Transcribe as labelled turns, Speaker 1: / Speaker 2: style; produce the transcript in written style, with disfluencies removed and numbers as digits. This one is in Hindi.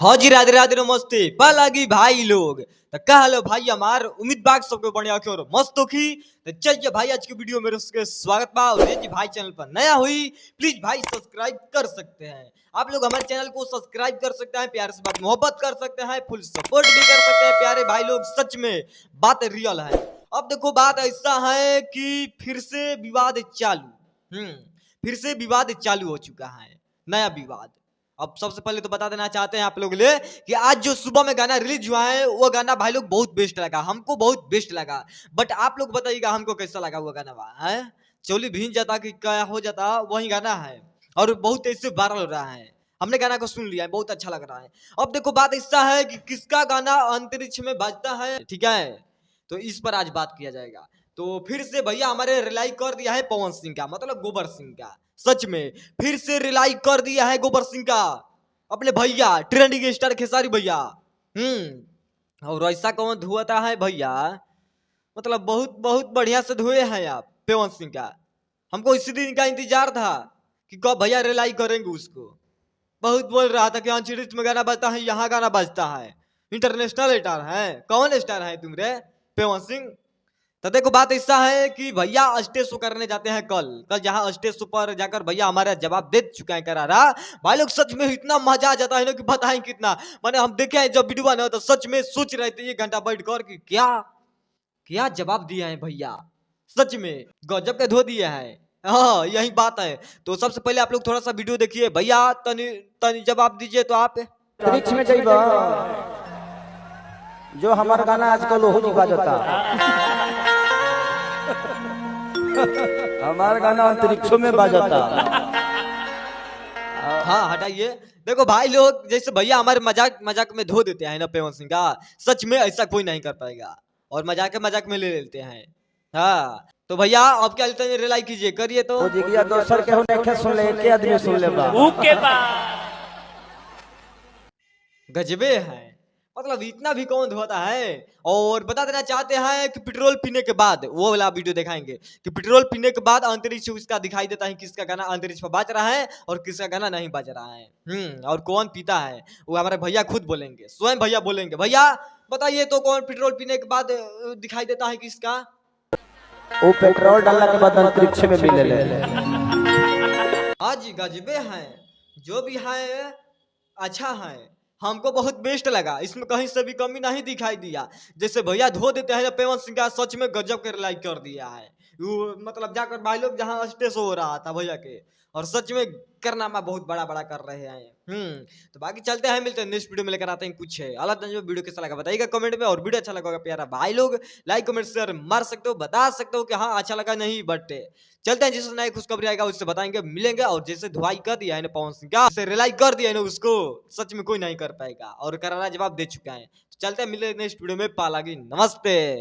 Speaker 1: हाँ जी, राधे राधे नमस्ते पलागी भाई लोग। तो कह लो भाई हमार उम्मीद बाग सबके बढ़िया की और मस्त होखी। तो चलिए भाई आज की वीडियो में उसके स्वागत बा और जी भाई चैनल पर नया हुई प्लीज भाई सब्सक्राइब कर सकते हैं। आप लोग हमारे चैनल को सब्सक्राइब कर सकते हैं, प्यार से बात मोहब्बत कर सकते हैं, फुल सपोर्ट भी कर सकते हैं प्यारे भाई लोग। सच में बात रियल है। अब देखो बात ऐसा है कि फिर से विवाद चालू, फिर से विवाद चालू हो चुका है, नया विवाद। अब सबसे पहले तो बता देना चाहते हैं आप लोग ले कि आज जो सुबह में गाना रिलीज हुआ है वो गाना भाई लोग बहुत बेस्ट लगा, हमको बहुत बेस्ट लगा। बट आप लोग बताइएगा हमको कैसा लगा वो गाना है। चोली भींज जाता कि क्या हो जाता वही गाना है और बहुत ऐसे वायरल हो रहा है। हमने गाना को सुन लिया है, बहुत अच्छा लग रहा है। अब देखो बात ऐसा है कि किसका गाना अंतरिक्ष में बजता है, ठीक है, तो इस पर आज बात किया जाएगा। तो फिर से भैया हमारे रिलाई कर दिया है पवन सिंह का, मतलब गोबर सिंह का। सच में फिर से रिलाई कर दिया है गोबर सिंह का, अपने भैया ट्रेंडिंग स्टार खेसारी भैया। और ऐसा कौन धुआता है भैया, मतलब बहुत बहुत बढ़िया से धुए हैं आप पवन सिंह का। हमको इसी दिन का इंतजार था कि कब भैया रिलाई करेंगे उसको। बहुत बोल रहा था कि अंतरिक्ष में गाना बजता है, यहाँ गाना बजता है। इंटरनेशनल स्टार है, कौन स्टार है तुम रे पवन सिंह। तो देखो बात ऐसा है कि भैया स्टेज शो करने जाते हैं कल कल जहां स्टेज शो पर जाकर भैया हमारा जवाब दे चुका है करारा। भाई लोग सच में इतना मजा आ जाता है ना कि बताएं कितना। मैंने हम देखे हैं जब वीडियो बना तो सच में सोच रहे थे 1 घंटा बैठ कर कि क्या क्या जवाब दिया है भैया। सच में गजब के धो दिया है। हाँ यही बात है। तो सबसे पहले आप लोग थोड़ा सा वीडियो देखिए भैया, तनी तनी जवाब दीजिए तो आप।
Speaker 2: अंतरिक्ष में जाइबा जो हमारा गाना आजकल हो जी बाजता हमारा गाना अंतरिक्षों में बाजता।
Speaker 1: हाँ हटाइए। देखो भाई लोग जैसे भैया हमारे मजाक मजाक में धो देते हैं ना पवन सिंह का, सच में ऐसा कोई नहीं कर पाएगा और मजाक मजाक में ले लेते हैं। हाँ तो भैया अब क्या लेते हैं, रिलाई कीजिए, करिए तो।
Speaker 2: वो जिगिया दोसर के होने के सुन ले, एक आदमी सुन ले बा
Speaker 1: गजबे है, मतलब इतना भी कौन धोता है। और बता देना चाहते हैं कि पेट्रोल पीने के बाद वो वाला वीडियो दिखाएंगे कि पेट्रोल पीने के बाद अंतरिक्ष उसका दिखाई देता है, किसका गाना अंतरिक्ष पर बाज रहा है और किसका गाना नहीं बाज रहा है। और कौन पीता है वो हमारे भैया खुद बोलेंगे, स्वयं भैया बोलेंगे। भैया बताइए तो कौन पेट्रोल पीने के बाद दिखाई देता है किसका।
Speaker 2: वो पेट्रोल डालने के बाद अंतरिक्ष में मिले ले।
Speaker 1: आज गजबे हैं, जो भी है अच्छा है, हमको बहुत बेस्ट लगा, इसमें कहीं से भी कमी नहीं दिखाई दिया। जैसे भैया धो देते हैं पवन सिंह का, सच में गजब के लाइक कर दिया है वो। मतलब जाकर भाई लोग जहाँ स्टेज हो रहा था भैया के, और सच में करनामा बहुत बड़ा बड़ा कर रहे हैं। तो बाकी चलते हैं, मिलते हैं नेक्स्ट वीडियो में, लेकर आते हैं कुछ है अलग। वीडियो कैसा लगा बताइएगा कमेंट में, और वीडियो अच्छा लगा प्यारा भाई लोग लाइक कमेंट शेयर मार सकते हो, बता सकते हो कि हाँ अच्छा लगा नहीं। बट चलते हैं, जिससे नई खुशखबरी आएगा उससे बताएंगे, मिलेंगे। और जैसे धुआई कर दिया है ना पवन सिंह का, जैसे रिलाई कर दिया है ना उसको, सच में कोई नहीं कर पाएगा और करारा जवाब दे चुका है। तो चलते हैं, मिले नेक्स्ट वीडियो में, पालागी नमस्ते।